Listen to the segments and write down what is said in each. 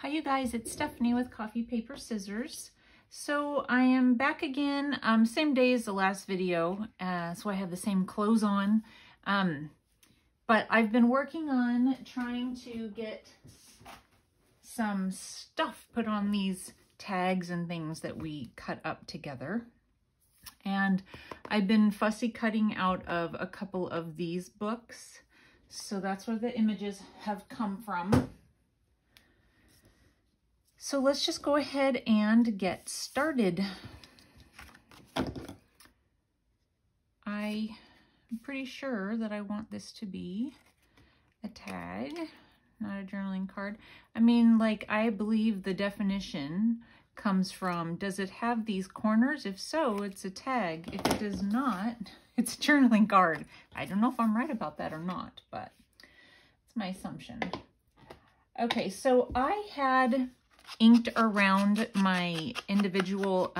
Hi you guys, it's Stephanie with Coffee Paper Scissors. So I am back again, same day as the last video, so I have the same clothes on. But I've been working on trying to get some stuff put on these tags and things that we cut up together. And I've been fussy cutting out of a couple of these books. So that's where the images have come from. So let's just go ahead and get started. I'm pretty sure that I want this to be a tag, not a journaling card. I mean, like, I believe the definition comes from, does it have these corners? If so, it's a tag. If it does not, it's a journaling card. I don't know if I'm right about that or not, but it's my assumption. Okay, so I had inked around my individual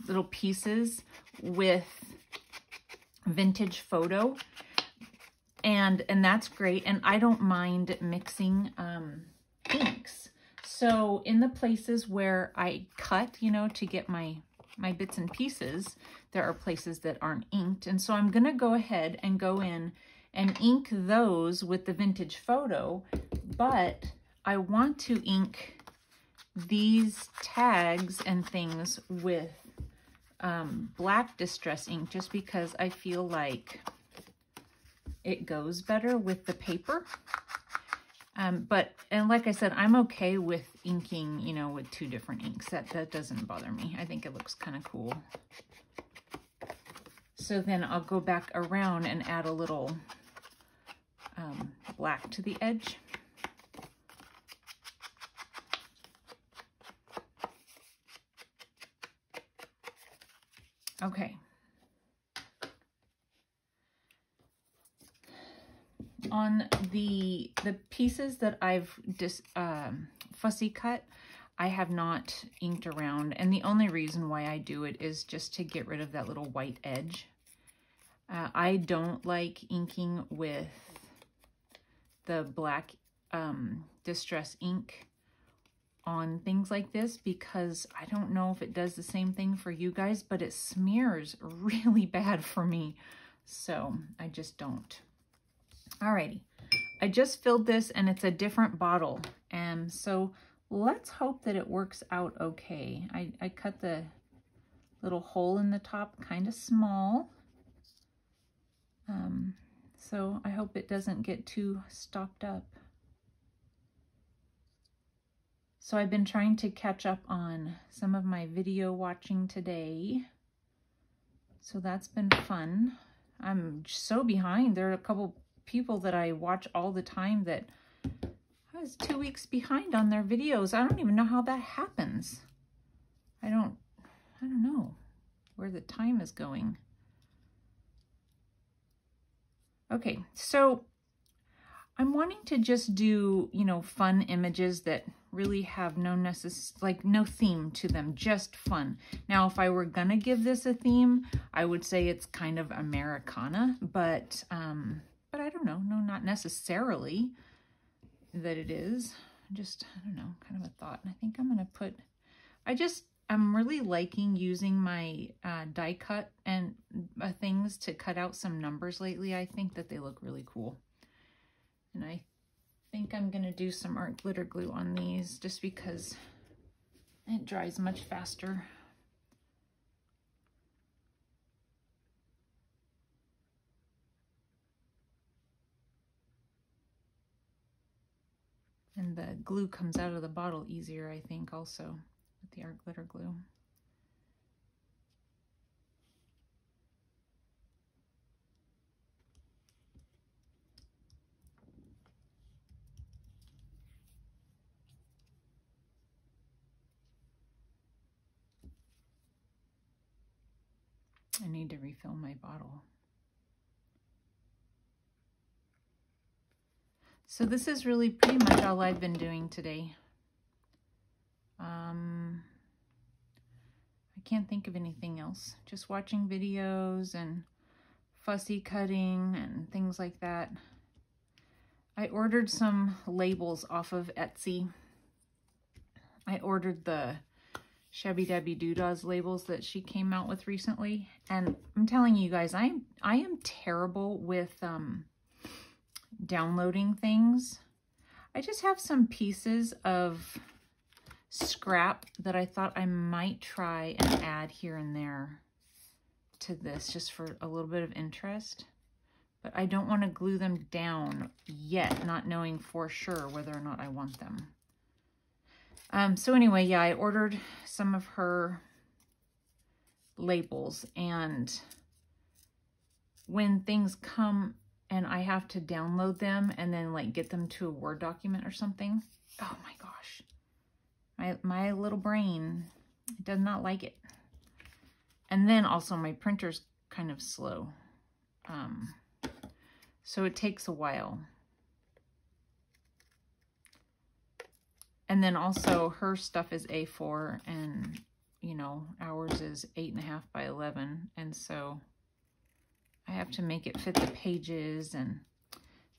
little pieces with vintage photo, and that's great, and I don't mind mixing inks. So in the places where I cut, you know, to get my bits and pieces, there are places that aren't inked, and so I'm gonna go ahead and go in and ink those with the vintage photo, but I want to ink these tags and things with black distress ink, just because I feel like it goes better with the paper. And like I said, I'm okay with inking, you know, with two different inks. That doesn't bother me. I think it looks kind of cool. So then I'll go back around and add a little black to the edge. Okay. On the pieces that I've just fussy cut, I have not inked around, and the only reason why I do it is just to get rid of that little white edge. I don't like inking with the black distress ink on things like this, because I don't know if it does the same thing for you guys, but it smears really bad for me, so I just don't. Alrighty, I just filled this and it's a different bottle, and so let's hope that it works out okay. I cut the little hole in the top kind of small, so I hope it doesn't get too stopped up. So I've been trying to catch up on some of my video watching today. So that's been fun. I'm so behind. There are a couple people that I watch all the time that I was 2 weeks behind on their videos. I don't even know how that happens. I don't know where the time is going. Okay, so I'm wanting to just do, you know, fun images that really have no no theme to them, just fun. Now, if I were gonna give this a theme, I would say it's kind of Americana, but I don't know, no, not necessarily that it is. Just, I don't know, kind of a thought. And I think I'm gonna put, I'm really liking using my die cut and things to cut out some numbers lately. I think that they look really cool. And I think I'm going to do some art glitter glue on these just because it dries much faster. And the glue comes out of the bottle easier, I think, also with the art glitter glue. I need to refill my bottle. So this is really pretty much all I've been doing today. I can't think of anything else. Just watching videos and fussy cutting and things like that. I ordered some labels off of Etsy I ordered the Shabby Dabby Doodahs labels that she came out with recently. And I'm telling you guys, I am terrible with downloading things. I just have some pieces of scrap that I thought I might try and add here and there to this just for a little bit of interest. But I don't want to glue them down yet, not knowing for sure whether or not I want them. So anyway, yeah, I ordered some of her labels, and when things come and I have to download them and then like get them to a Word document or something, oh my gosh, my little brain does not like it. And then also my printer's kind of slow. So it takes a while. And then also her stuff is A4 and, you know, ours is 8.5 by 11. And so I have to make it fit the pages, and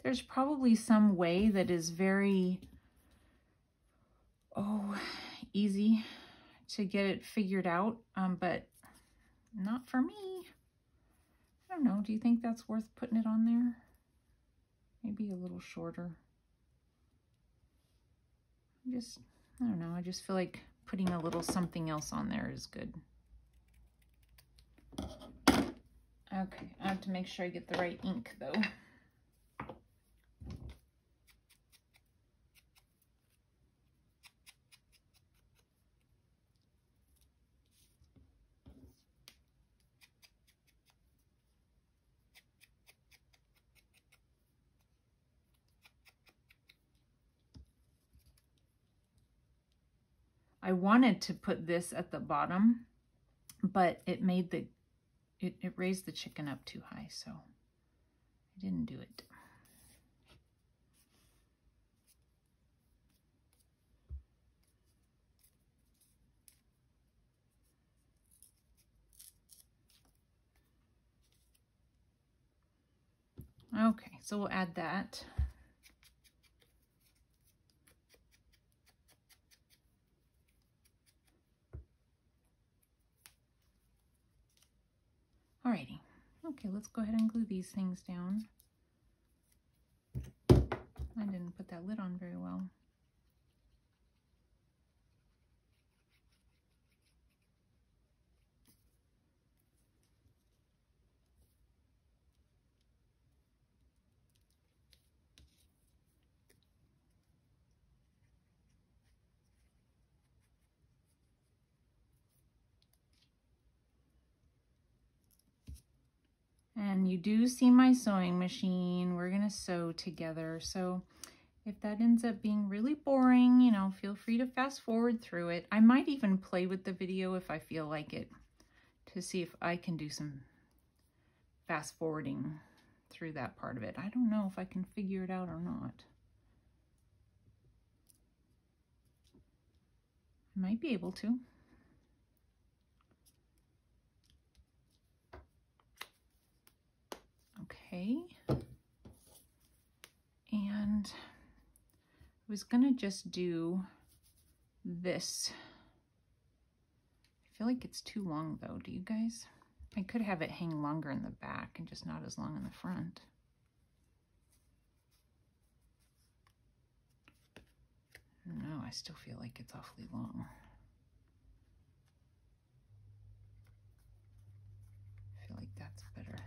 there's probably some way that is very, easy to get it figured out, but not for me. I don't know. Do you think that's worth putting it on there? Maybe a little shorter. I don't know. I just feel like putting a little something else on there is good. Okay, I have to make sure I get the right ink though. I wanted to put this at the bottom, but it made it raised the chicken up too high, so I didn't do it. Okay, so we'll add that. Alrighty. Okay, let's go ahead and glue these things down. I didn't put that lid on very well. And you do see my sewing machine. We're gonna sew together. So if that ends up being really boring, you know, feel free to fast forward through it. I might even play with the video if I feel like it, to see if I can do some fast forwarding through that part of it. I don't know if I can figure it out or not. I might be able to. Okay, and I was gonna just do this. I feel like it's too long though, do you guys? I could have it hang longer in the back and just not as long in the front. No, I still feel like it's awfully long. I feel like that's better.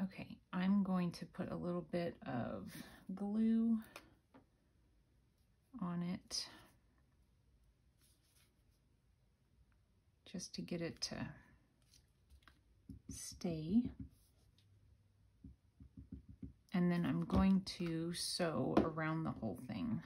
Okay, I'm going to put a little bit of glue on it just to get it to stay. And then I'm going to sew around the whole thing.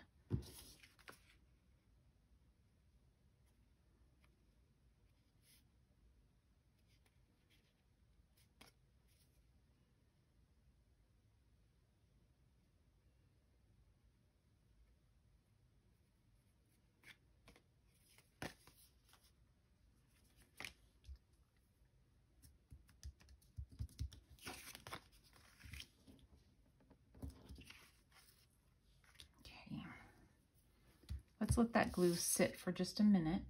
let's let that glue sit for just a minute.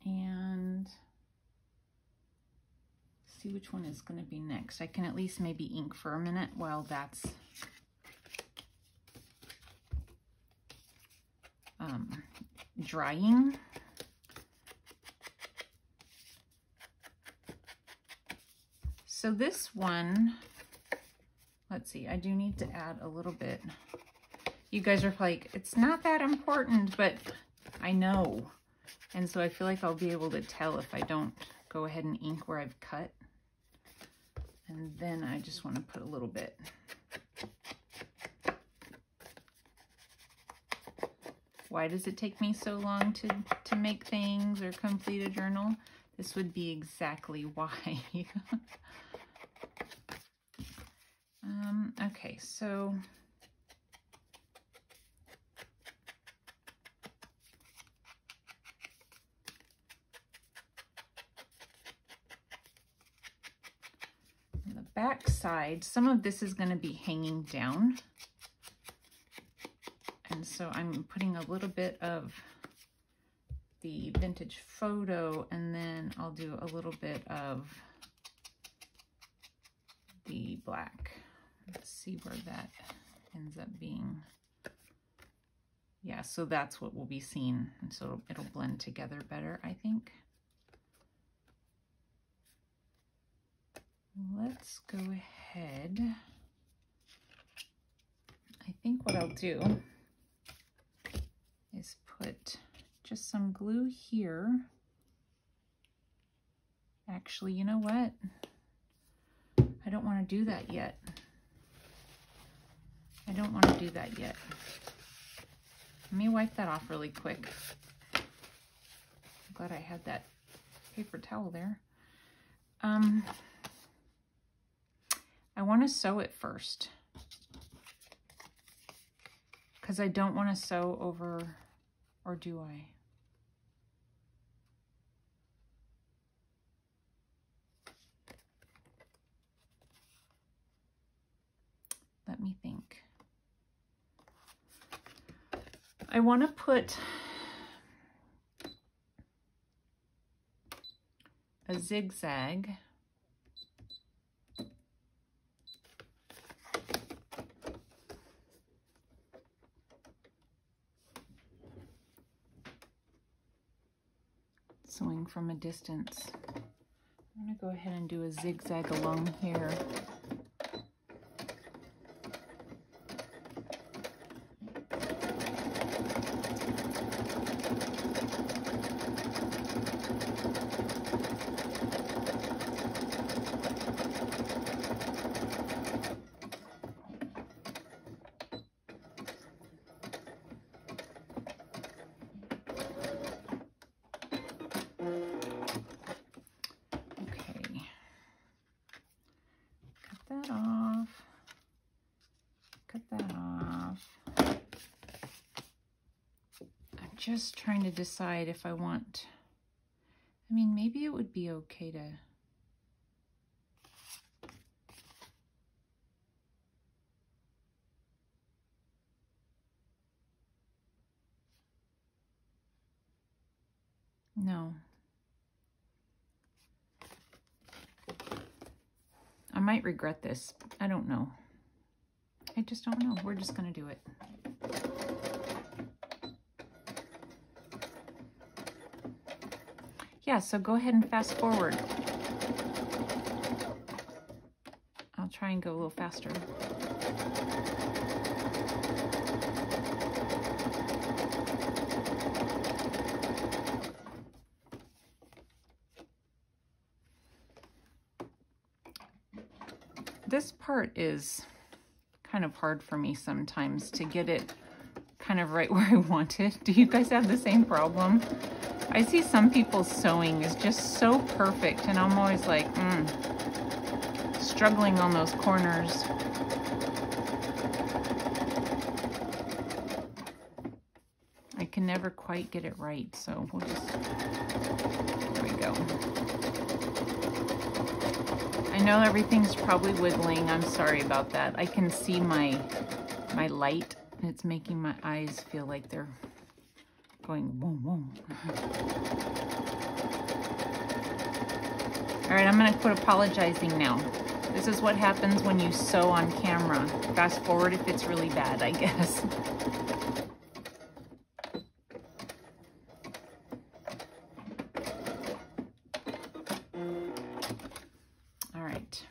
And see which one is going to be next. I can at least maybe ink for a minute while that's drying. So this one, let's see, I do need to add a little bit. You guys are like, it's not that important, but I know. And so I feel like I'll be able to tell if I don't go ahead and ink where I've cut. And then I just want to put a little bit. Why does it take me so long to make things or complete a journal? This would be exactly why. Okay, so on the back side, some of this is going to be hanging down. And so I'm putting a little bit of the vintage photo, and then I'll do a little bit of the black. Let's see where that ends up being. Yeah, so that's what will be seen. And so it'll blend together better, I think. Let's go ahead. I think what I'll do is put just some glue here. Actually, you know what? I don't want to do that yet. I don't want to do that yet. Let me wipe that off really quick. I'm glad I had that paper towel there. I want to sew it first, because I don't want to sew over, or do I? Let me think. I want to put a zigzag sewing from a distance. I'm going to go ahead and do a zigzag along here. Just trying to decide if I want, I mean, maybe it would be okay to, no. I might regret this. I don't know. I just don't know. We're just going to do it. Yeah, so go ahead and fast forward. I'll try and go a little faster. This part is kind of hard for me sometimes to get it kind of right where I want it. Do you guys have the same problem? I see some people's sewing is just so perfect, and I'm always like, struggling on those corners. I can never quite get it right, so we'll just, there we go. I know everything's probably wiggling. I'm sorry about that. I can see my light It's making my eyes feel like they're going boom, boom. All right, I'm gonna quit apologizing now. This is what happens when you sew on camera. Fast forward if it's really bad, I guess. All right.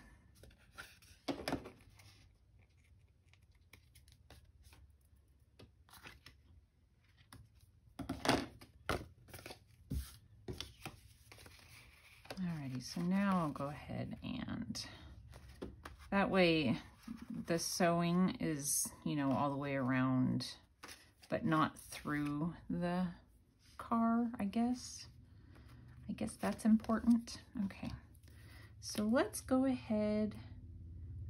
Alrighty, so now I'll go ahead and that way the sewing is, you know, all the way around, but not through the car, I guess. I guess that's important. Okay, so let's go ahead.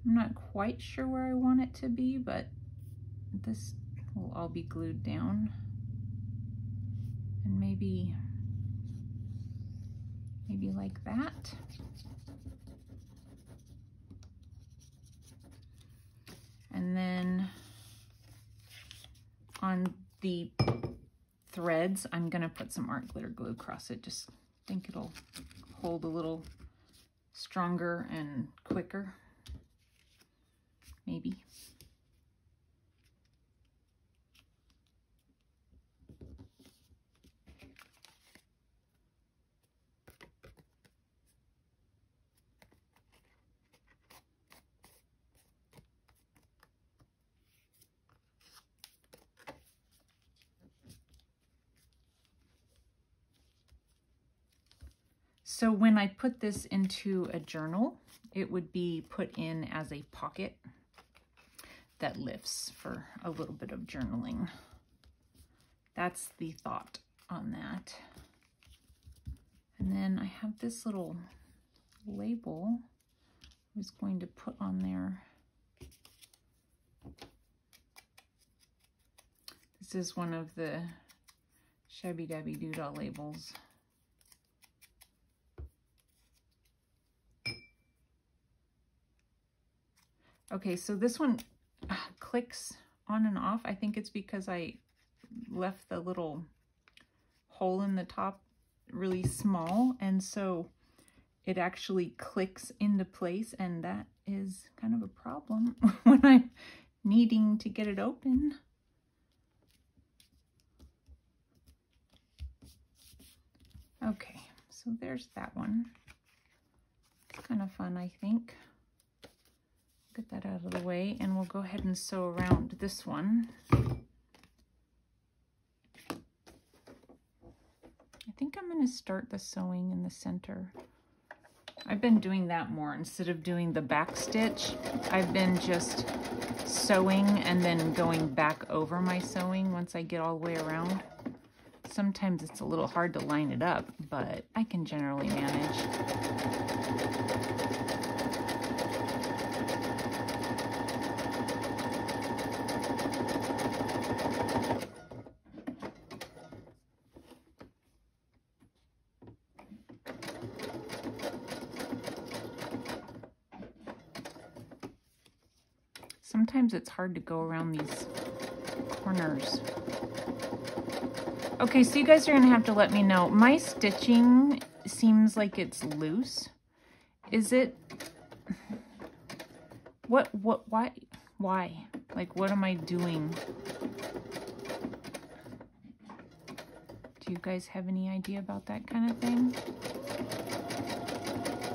I'm not quite sure where I want it to be, but this will all be glued down. And maybe like that. And then on the threads, I'm gonna put some art glitter glue across it. Just think it'll hold a little stronger and quicker, maybe. So when I put this into a journal, it would be put in as a pocket that lifts for a little bit of journaling. That's the thought on that. And then I have this little label I was going to put on there. This is one of the Shabby Dabby Doodah labels. Okay, so this one clicks on and off. I think it's because I left the little hole in the top really small, and so it actually clicks into place, and that is kind of a problem when I'm needing to get it open. Okay, so there's that one. It's kind of fun, I think. Get that out of the way, and we'll go ahead and sew around this one. I think I'm going to start the sewing in the center. I've been doing that more instead of doing the back stitch. I've been just sewing and then going back over my sewing once I get all the way around. Sometimes it's a little hard to line it up, but I can generally manage. Sometimes it's hard to go around these corners. Okay, so you guys are gonna have to let me know. My stitching seems like it's loose. Is it, why? Like, what am I doing? Do you guys have any idea about that kind of thing?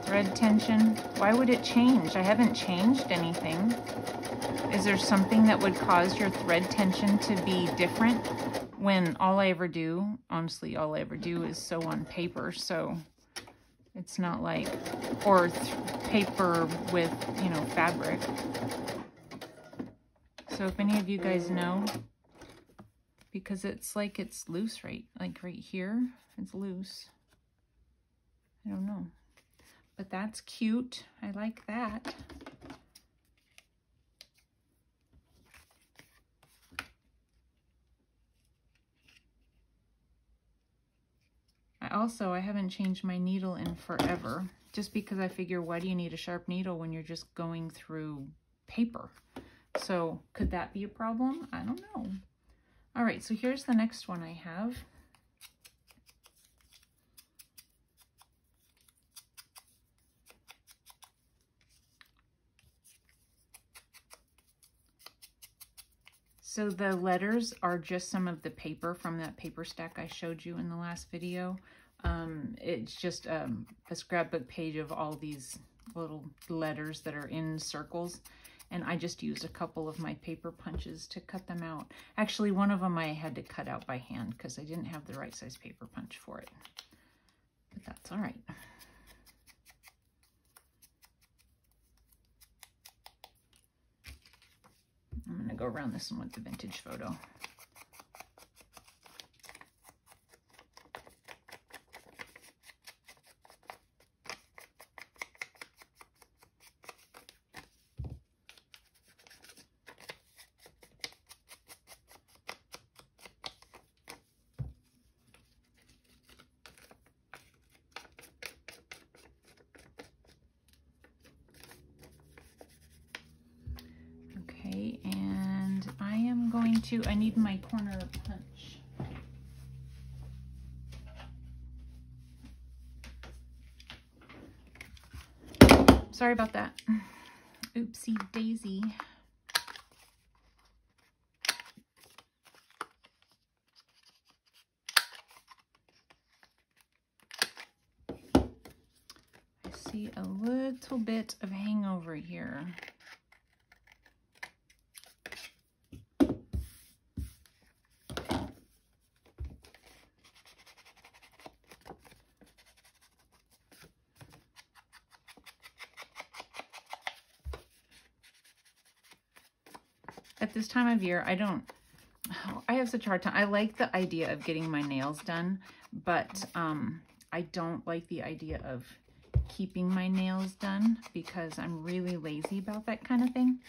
Thread tension, why would it change? I haven't changed anything. Is there something that would cause your thread tension to be different when all I ever do, honestly, all I ever do is sew on paper, so it's not like, or paper with, you know, fabric. So if any of you guys know, because it's like it's loose right here, it's loose. I don't know, but that's cute. I like that. I haven't changed my needle in forever, just because I figure, why do you need a sharp needle when you're just going through paper? So could that be a problem? I don't know. All right, so here's the next one I have. So the letters are just some of the paper from that paper stack I showed you in the last video. It's just a scrapbook page of all these little letters that are in circles. And I just used a couple of my paper punches to cut them out. Actually, one of them I had to cut out by hand because I didn't have the right size paper punch for it. But that's all right. I'm going to go around this one with the vintage photo. Okay, and I am going to, I need my corner punch. Sorry about that. Oopsie daisy. I see a little bit of hangover here. At this time of year, I have such a hard time. I like the idea of getting my nails done, but I don't like the idea of keeping my nails done because I'm really lazy about that kind of thing.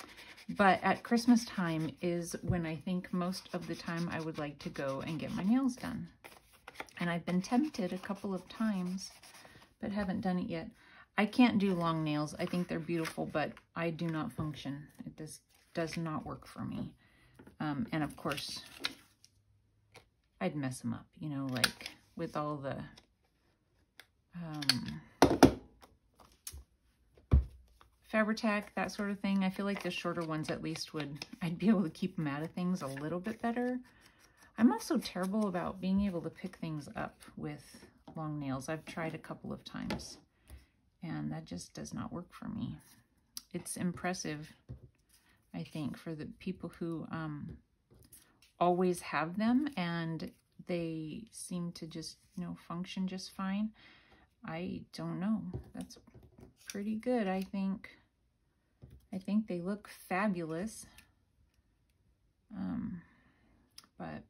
But at Christmas time is when I think most of the time I would like to go and get my nails done. And I've been tempted a couple of times, but haven't done it yet. I can't do long nails. I think they're beautiful, but I do not function. This does not work for me. And of course, I'd mess them up, you know, like with all the Fabri-Tac, that sort of thing. I feel like the shorter ones at least I'd be able to keep them out of things a little bit better. I'm also terrible about being able to pick things up with long nails. I've tried a couple of times and that just does not work for me. It's impressive, I think, for the people who always have them and they seem to just, you know, function just fine. I don't know. That's pretty good, I think. I think they look fabulous. But,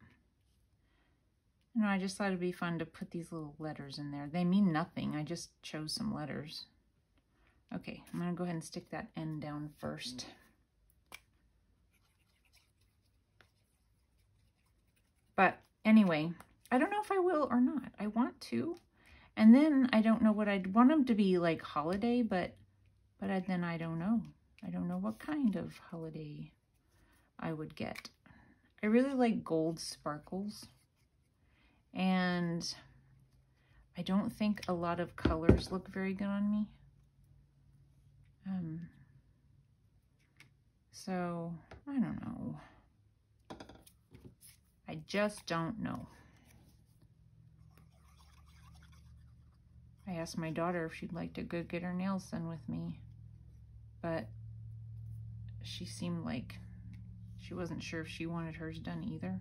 you know, I just thought it'd be fun to put these little letters in there. They mean nothing. I just chose some letters. Okay, I'm going to go ahead and stick that end down first. But anyway, I don't know if I will or not. I want to. And then I don't know what I'd want them to be like holiday, but then I don't know. I don't know what kind of holiday I would get. I really like gold sparkles. And I don't think a lot of colors look very good on me. So, I don't know. I just don't know. I asked my daughter if she'd like to go get her nails done with me, but she seemed like she wasn't sure if she wanted hers done either.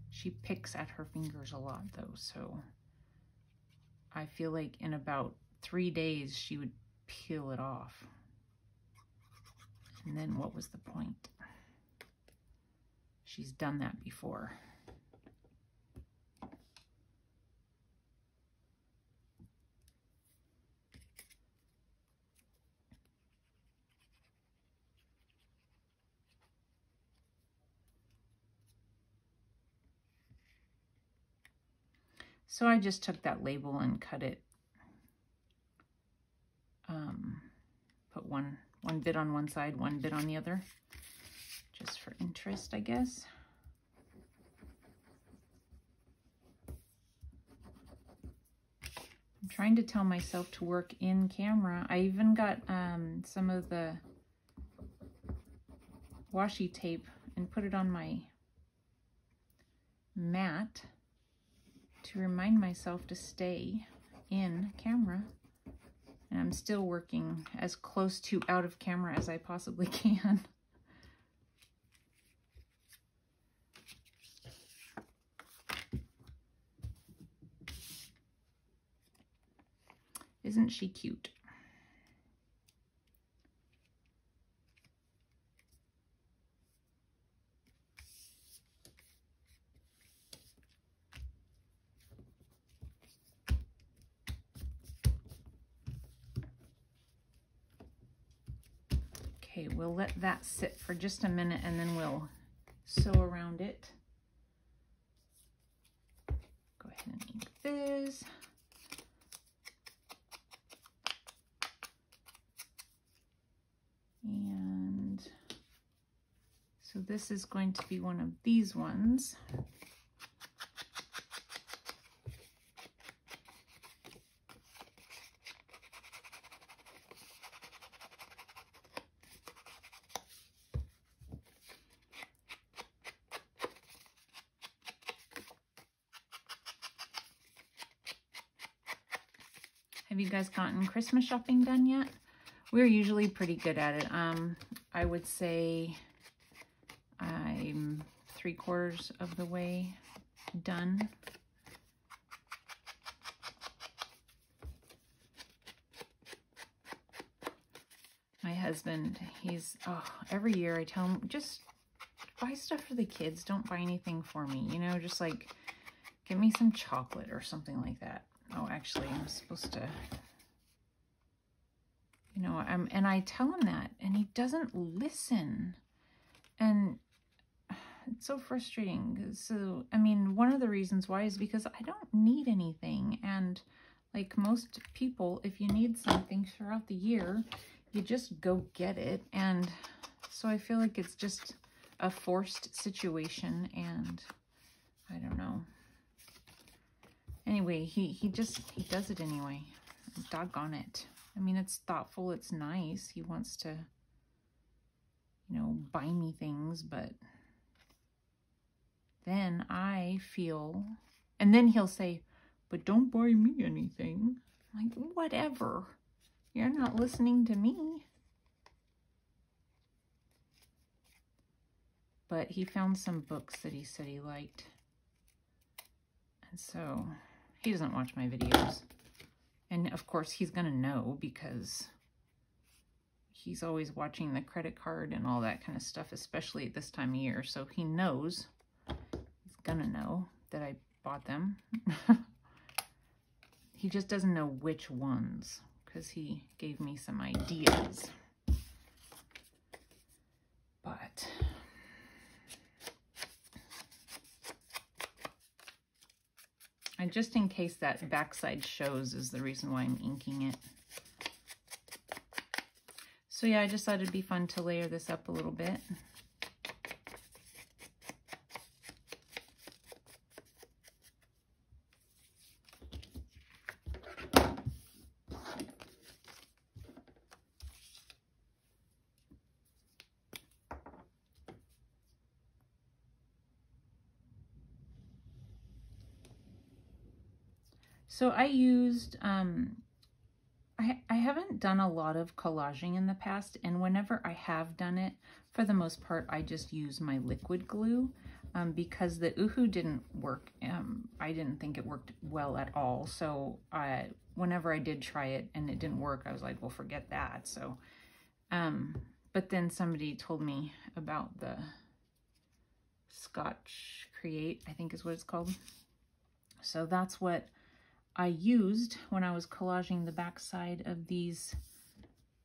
She picks at her fingers a lot though, so I feel like in about 3 days she would peel it off. And then what was the point? She's done that before. So I just took that label and cut it, put one one bit on one side, one bit on the other, just for interest, I guess. I'm trying to tell myself to work in camera. I even got some of the washi tape and put it on my mat to remind myself to stay in camera. And I'm still working as close to out of camera as I possibly can. Isn't she cute? Okay, we'll let that sit for just a minute and then we'll sew around it. Go ahead and ink this. And so this is going to be one of these ones. Have you guys gotten Christmas shopping done yet? We're usually pretty good at it. I would say I'm 3/4 of the way done. My husband, every year I tell him, just buy stuff for the kids. Don't buy anything for me. You know, just like, give me some chocolate or something like that. Oh, actually, I'm supposed to, you know, and I tell him that, and he doesn't listen. And it's so frustrating. So, I mean, one of the reasons why is because I don't need anything. And like most people, if you need something throughout the year, you just go get it. And so I feel like it's just a forced situation, and I don't know. Anyway, he does it anyway. Doggone it. I mean, it's thoughtful, it's nice. He wants to, you know, buy me things, but then I feel, and then he'll say, but don't buy me anything. I'm like, whatever. You're not listening to me. But he found some books that he said he liked. And so he doesn't watch my videos. And of course he's gonna know because he's always watching the credit card and all that kind of stuff, especially at this time of year. So he knows, he's gonna know that I bought them. He just doesn't know which ones because he gave me some ideas. But and just in case that backside shows is the reason why I'm inking it. So yeah, I just thought it'd be fun to layer this up a little bit. So I used, I haven't done a lot of collaging in the past, and whenever I have done it, for the most part, I just use my liquid glue because the Uhu didn't work. I didn't think it worked well at all. So whenever I did try it and it didn't work, I was like, well, forget that. So, but then somebody told me about the Scotch Create, I think is what it's called. So that's what I used when I was collaging the backside of these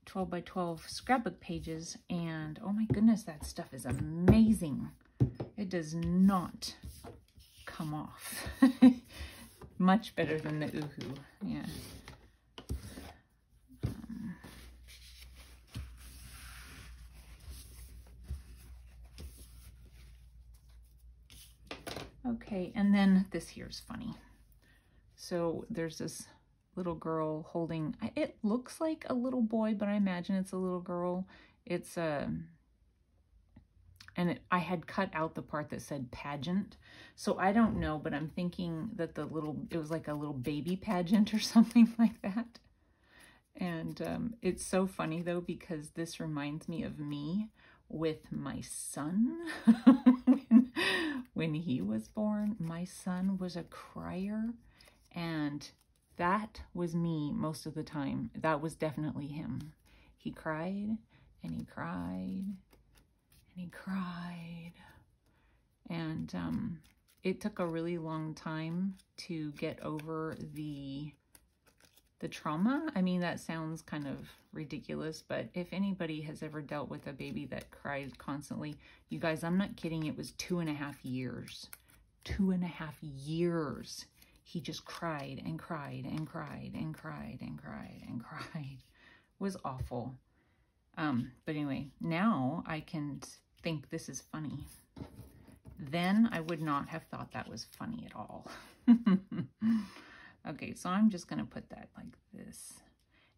12 by 12 scrapbook pages, and oh my goodness, that stuff is amazing. It does not come off. Much better than the Uhu, yeah. And then this here's funny. So there's this little girl holding, it looks like a little boy, but I imagine it's a little girl. It's I had cut out the part that said pageant. So I don't know, but I'm thinking that it was like a little baby pageant or something like that. And it's so funny though, because this reminds me of me with my son. when he was born, my son was a crier, and that was me most of the time. That was definitely him. He cried and he cried and he cried. And it took a really long time to get over the trauma. I mean, that sounds kind of ridiculous, but if anybody has ever dealt with a baby that cried constantly, you guys, I'm not kidding. It was 2.5 years. 2.5 years. He just cried and cried and cried and cried and cried and cried. It was awful. But anyway, now I can think this is funny. Then I would not have thought that was funny at all. Okay, so I'm just going to put that like this.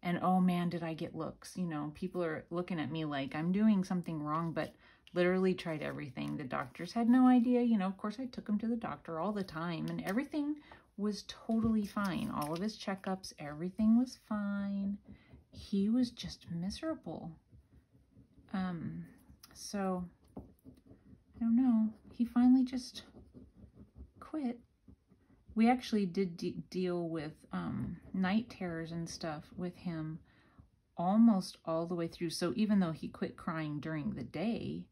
And oh man, did I get looks. You know, people are looking at me like I'm doing something wrong, but literally tried everything. The doctors had no idea. You know, of course I took him to the doctor all the time, and everything was totally fine. All of his checkups, everything was fine. He was just miserable. So I don't know. He finally just quit. We actually did deal with night terrors and stuff with him almost all the way through. So even though he quit crying during the day,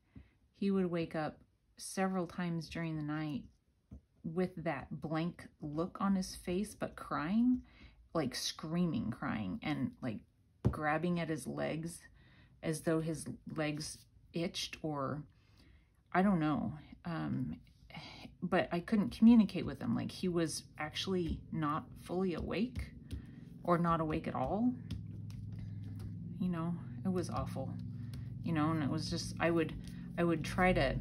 he would wake up several times during the night with that blank look on his face, but crying, like screaming, crying, and like grabbing at his legs as though his legs itched, or I don't know. But I couldn't communicate with him. Like, he was actually not fully awake or not awake at all. You know, it was awful. You know, and it was just, I would try to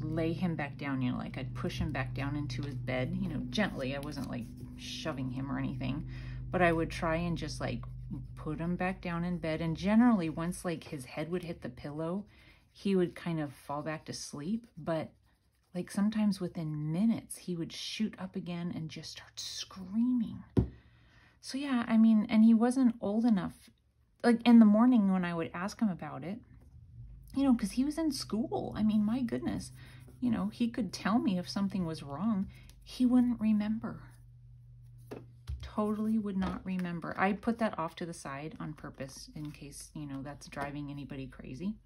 lay him back down, you know, like I'd push him back down into his bed, you know, gently. I wasn't like shoving him or anything, but I would try and just like put him back down in bed. And generally once like his head would hit the pillow, he would kind of fall back to sleep. But like sometimes within minutes, he would shoot up again and just start screaming. So yeah, I mean, and he wasn't old enough. Like in the morning when I would ask him about it, you know, because he was in school. I mean, my goodness, you know, he could tell me if something was wrong. He wouldn't remember. Totally would not remember. I put that off to the side on purpose in case, you know, that's driving anybody crazy.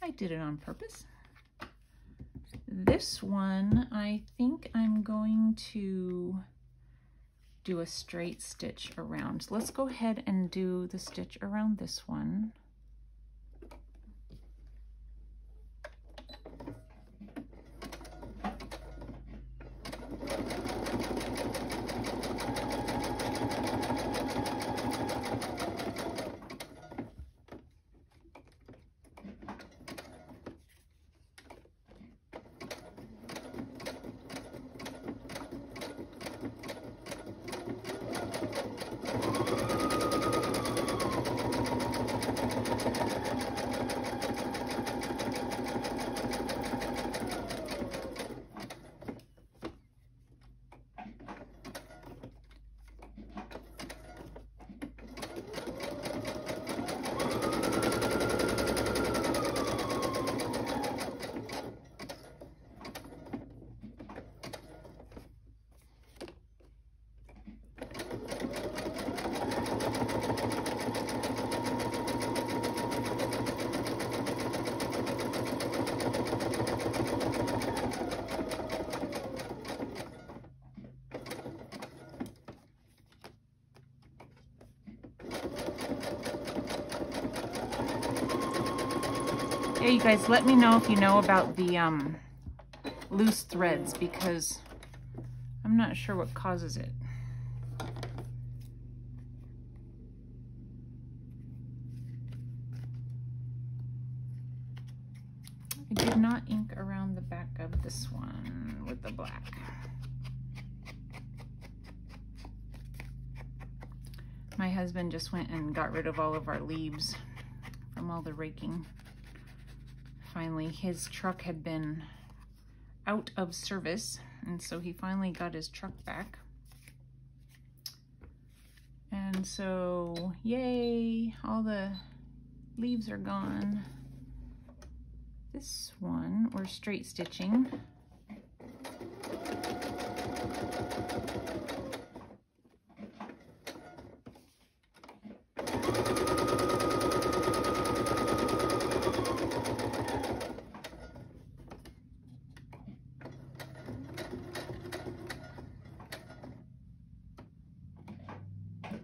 I did it on purpose. This one, I think I'm going to do a straight stitch around. So let's go ahead and do the stitch around this one. Yeah, you guys, let me know if you know about the loose threads, because I'm not sure what causes it. I did not ink around the back of this one with the black. My husband just went and got rid of all of our leaves from all the raking. Finally, his truck had been out of service, and so he finally got his truck back. And so, yay, all the leaves are gone. This one, we're straight stitching.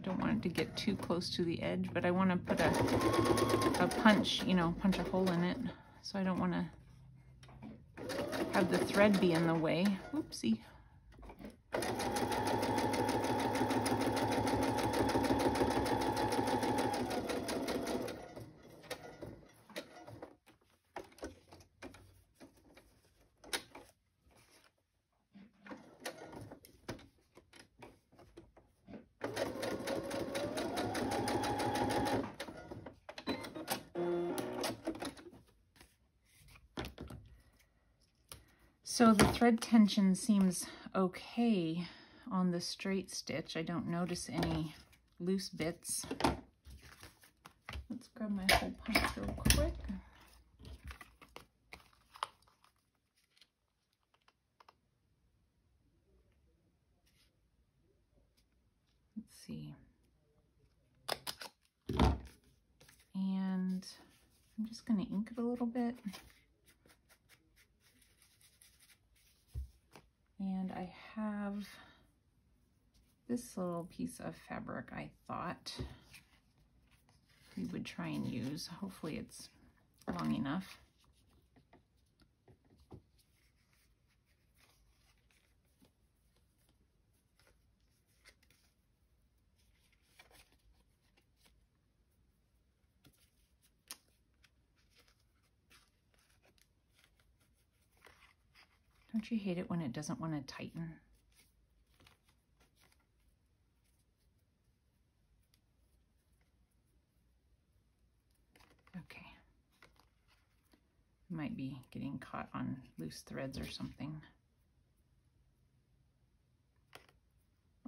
Don't want it to get too close to the edge, but I want to put a punch, you know, punch a hole in it. So I don't want to have the thread be in the way. Oopsie. So the thread tension seems okay on the straight stitch. I don't notice any loose bits. Let's grab my hole punch real quick. Let's see. And I'm just going to ink it a little bit. And I have this little piece of fabric I thought we would try and use. Hopefully it's long enough. Don't you hate it when it doesn't want to tighten? Okay. Might be getting caught on loose threads or something.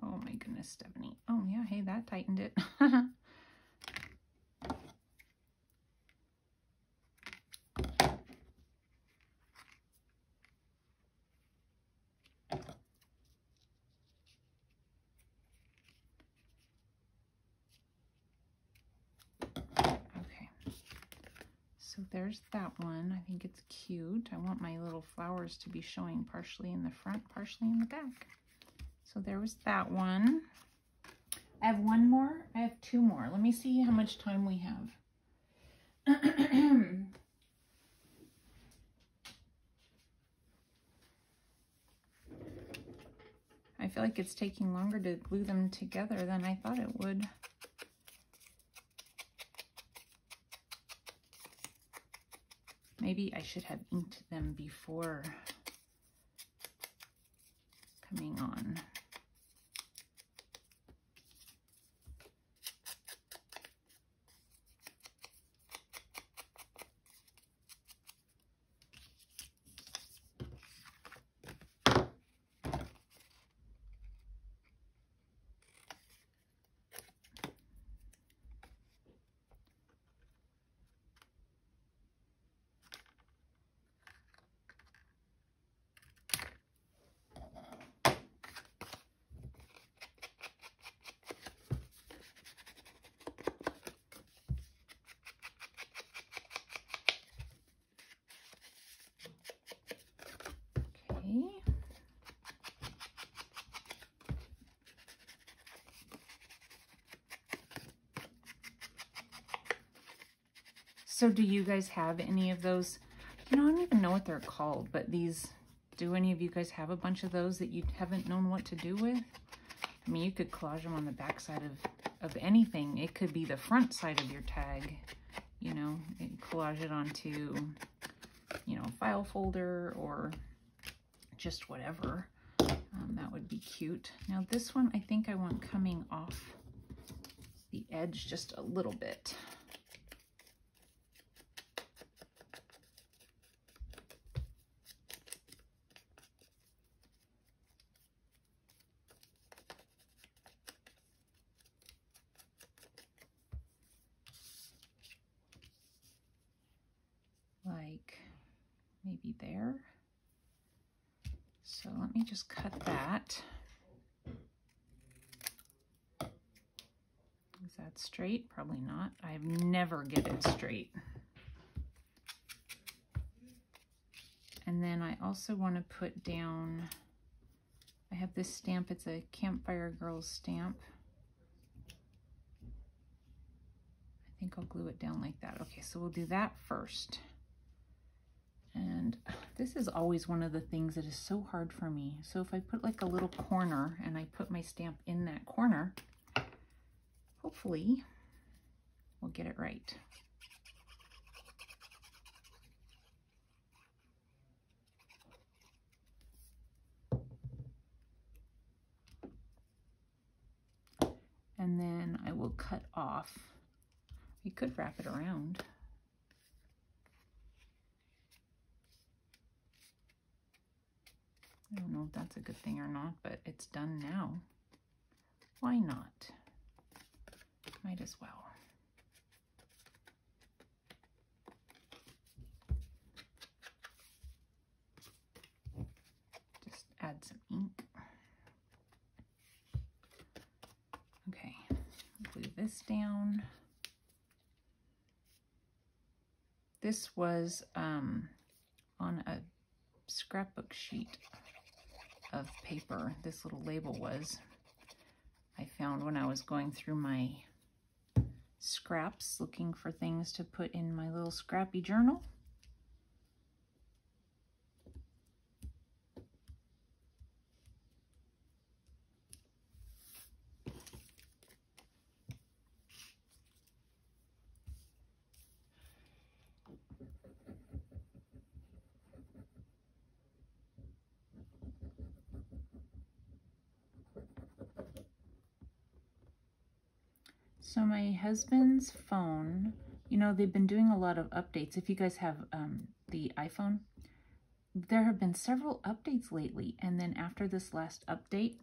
Oh my goodness, Stephanie. Oh yeah, hey, that tightened it. So there's that one. I think it's cute. I want my little flowers to be showing partially in the front, partially in the back. So there was that one. I have one more. I have two more. Let me see how much time we have. I feel like it's taking longer to glue them together than I thought it would. Maybe I should have inked them before coming on. So do you guys have any of those? You know, I don't even know what they're called, but these, do any of you guys have a bunch of those that you haven't known what to do with? I mean, you could collage them on the back side of anything. It could be the front side of your tag, you know, and collage it onto, you know, a file folder or just whatever. That would be cute. Now this one, I think I want coming off the edge just a little bit. Like maybe there. So let me just cut that. Is that straight? Probably not. I never get it straight. And then I also want to put down, I have this stamp, it's a Campfire Girls stamp. I think I'll glue it down like that. Okay, so we'll do that first. And this is always one of the things that is so hard for me. So if I put like a little corner and I put my stamp in that corner, hopefully we'll get it right. And then I will cut off. You could wrap it around. I don't know if that's a good thing or not, but it's done now. Why not? Might as well. Just add some ink. Okay, glue this down. This was on a scrapbook sheet of paper. This little label was. I found when I was going through my scraps looking for things to put in my little scrappy journal. So my husband's phone, you know, they've been doing a lot of updates. If you guys have the iPhone, there have been several updates lately. And then after this last update,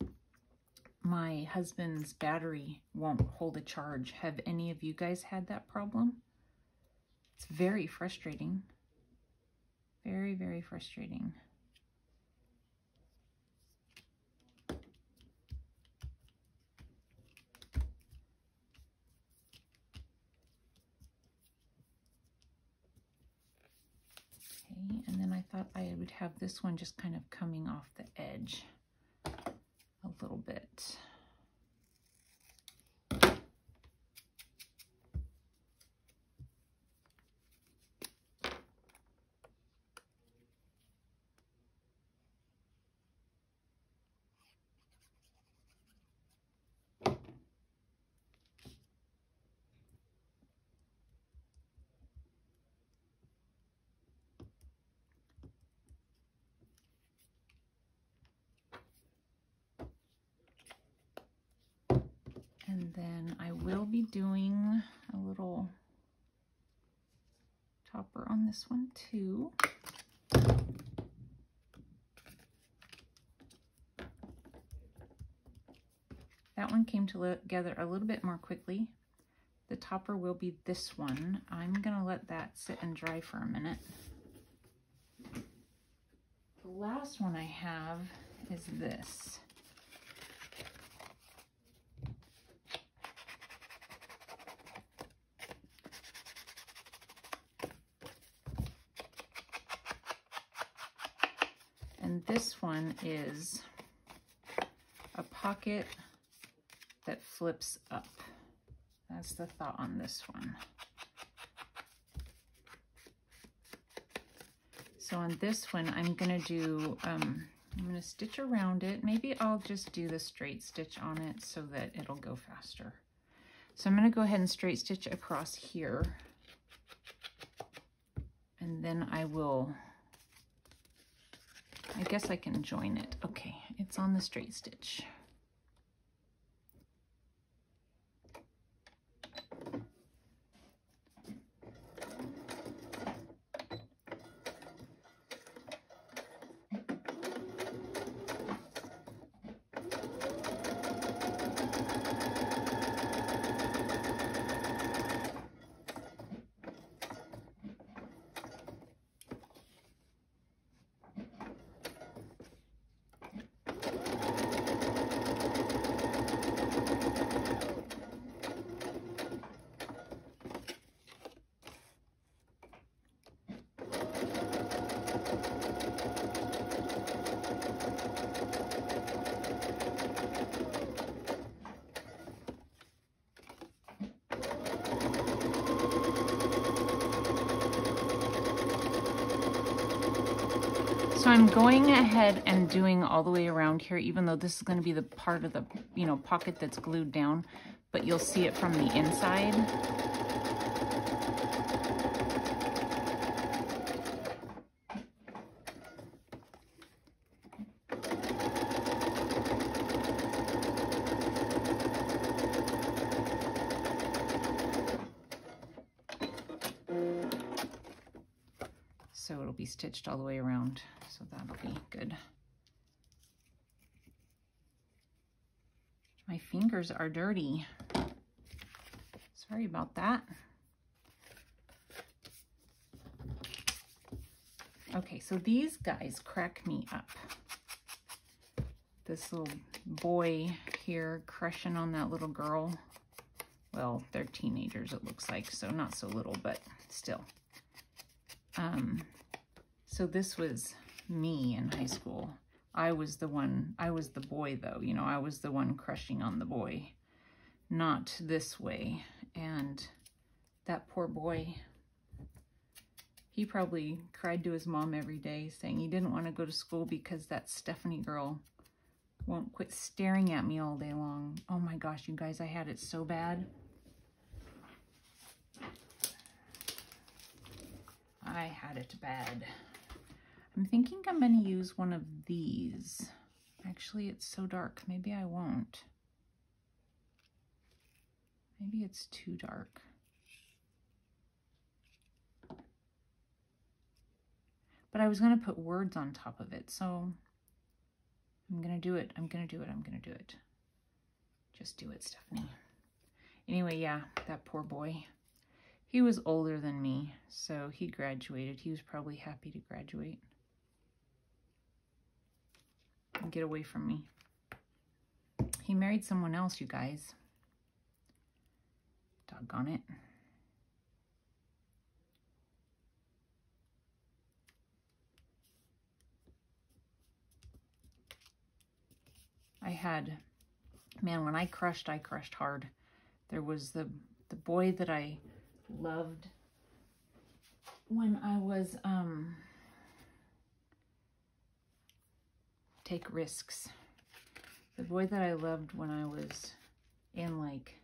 my husband's battery won't hold a charge. Have any of you guys had that problem? It's very frustrating. Very, very frustrating. And then I thought I would have this one just kind of coming off the edge a little bit. And then I will be doing a little topper on this one too. That one came together a little bit more quickly. The topper will be this one. I'm gonna let that sit and dry for a minute. The last one I have is this. And this one is a pocket that flips up. That's the thought on this one. So on this one, I'm gonna do, I'm gonna stitch around it. Maybe I'll just do the straight stitch on it so that it'll go faster. So I'm gonna go ahead and straight stitch across here. And then I will, I guess I can join it. Okay, it's on the straight stitch. So I'm going ahead and doing all the way around here, even though this is going to be the part of the, you know, pocket that's glued down, but you'll see it from the inside. So it'll be stitched all the way around, so that'll be good. My fingers are dirty. Sorry about that. Okay, so these guys crack me up. This little boy here crushing on that little girl. Well, they're teenagers, it looks like, so not so little, but still. So this was me in high school. I was the boy though, you know, I was the one crushing on the boy, not this way. And that poor boy, he probably cried to his mom every day saying he didn't want to go to school because that Stephanie girl won't quit staring at me all day long. Oh my gosh, you guys, I had it so bad. I had it bad. I'm thinking I'm going to use one of these. Actually, it's so dark. Maybe I won't. Maybe it's too dark. But I was going to put words on top of it, so I'm going to do it. I'm going to do it. I'm going to do it. Just do it, Stephanie. Anyway, yeah, that poor boy. He was older than me, so he graduated. He was probably happy to graduate. And get away from me. He married someone else, you guys. Doggone it. Man, when I crushed hard. There was the boy that I loved when I was, take risks. The boy that I loved when I was in like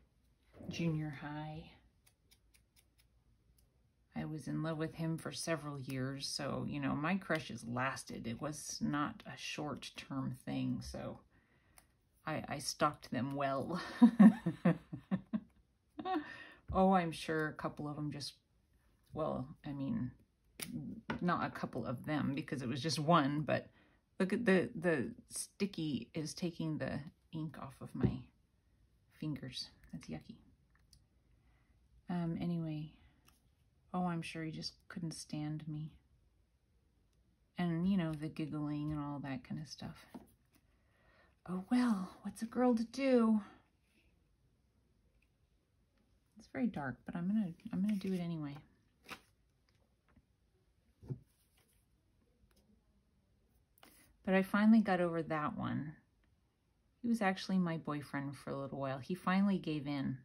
junior high. I was in love with him for several years, so, you know, my crushes lasted. It was not a short-term thing, so I stalked them well. Oh, I'm sure a couple of them just, well, I mean, not a couple of them because it was just one, but look at the sticky is taking the ink off of my fingers. That's yucky. Anyway, oh, I'm sure he just couldn't stand me. And, you know, the giggling and all that kind of stuff. Oh, well, what's a girl to do? It's very dark, but I'm gonna do it anyway. But I finally got over that one. He was actually my boyfriend for a little while. He finally gave in.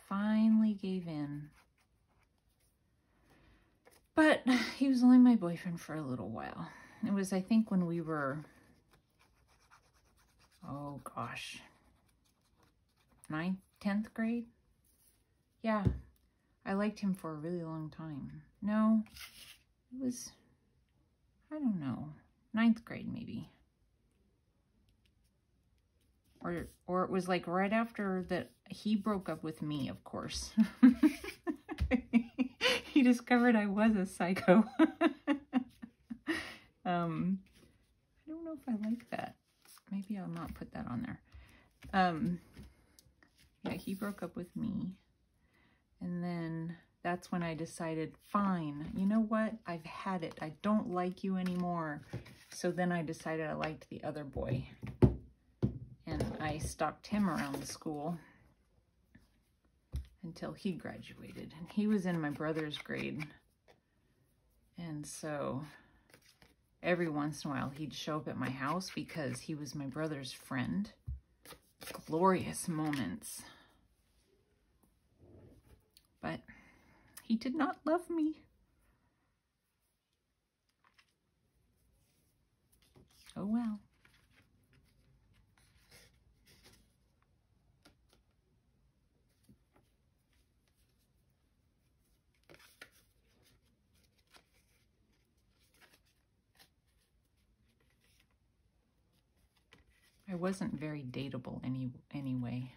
Finally gave in. But he was only my boyfriend for a little while. It was, I think, when we were, oh gosh, 9th, 10th grade? Yeah, I liked him for a really long time. No, it was, I don't know, 9th grade maybe. Or it was like right after that he broke up with me, of course. He discovered I was a psycho. I don't know if I like that. Maybe I'll not put that on there. Yeah, he broke up with me. And then that's when I decided, fine, you know what? I've had it. I don't like you anymore. So then I decided I liked the other boy. And I stalked him around the school until he graduated. And he was in my brother's grade. And so every once in a while he'd show up at my house because he was my brother's friend. Glorious moments. But he did not love me. Oh well. I wasn't very dateable anyway.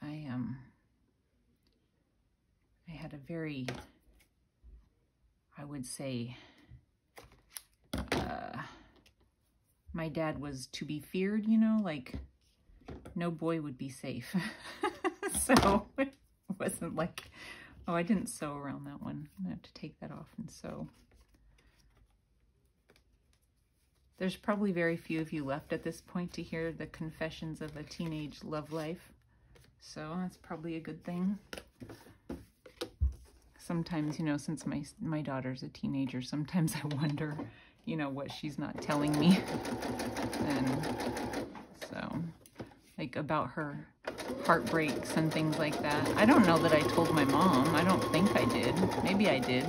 I had a very, I would say, my dad was to be feared, you know, like no boy would be safe. So it wasn't like, oh, I didn't sew around that one. I'm gonna have to take that off and sew. There's probably very few of you left at this point to hear the confessions of a teenage love life. So that's probably a good thing. Sometimes, you know, since my daughter's a teenager, sometimes I wonder, you know, what she's not telling me. And so, like about her heartbreaks and things like that. I don't know that I told my mom. I don't think I did. Maybe I did.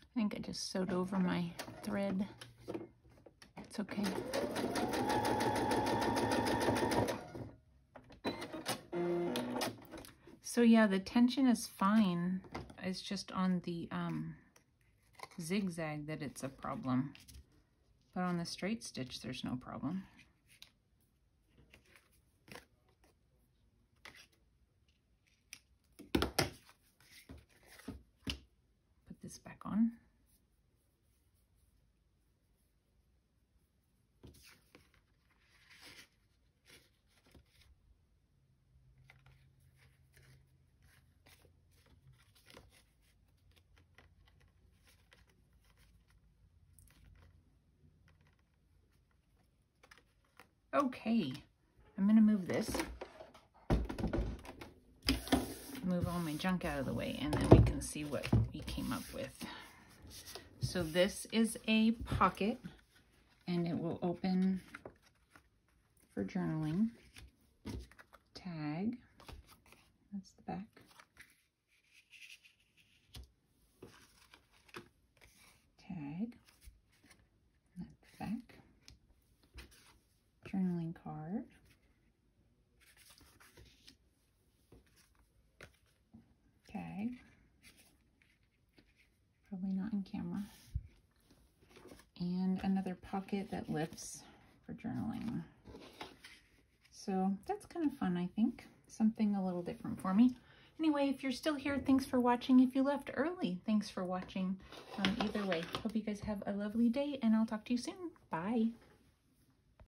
I think I just sewed over my thread. It's okay. So yeah, the tension is fine. It's just on the zigzag that it's a problem. But on the straight stitch, there's no problem. Put this back on. Okay, I'm gonna move this, move all my junk out of the way, and then we can see what we came up with. So this is a pocket, and it will open for journaling. Tag, that's the back. Tag, that's the back. Journaling card. Tag. Probably not in camera. And another pocket that lifts for journaling. So that's kind of fun, I think. Something a little different for me. Anyway, if you're still here, thanks for watching. If you left early, thanks for watching. Either way, hope you guys have a lovely day, and I'll talk to you soon. Bye.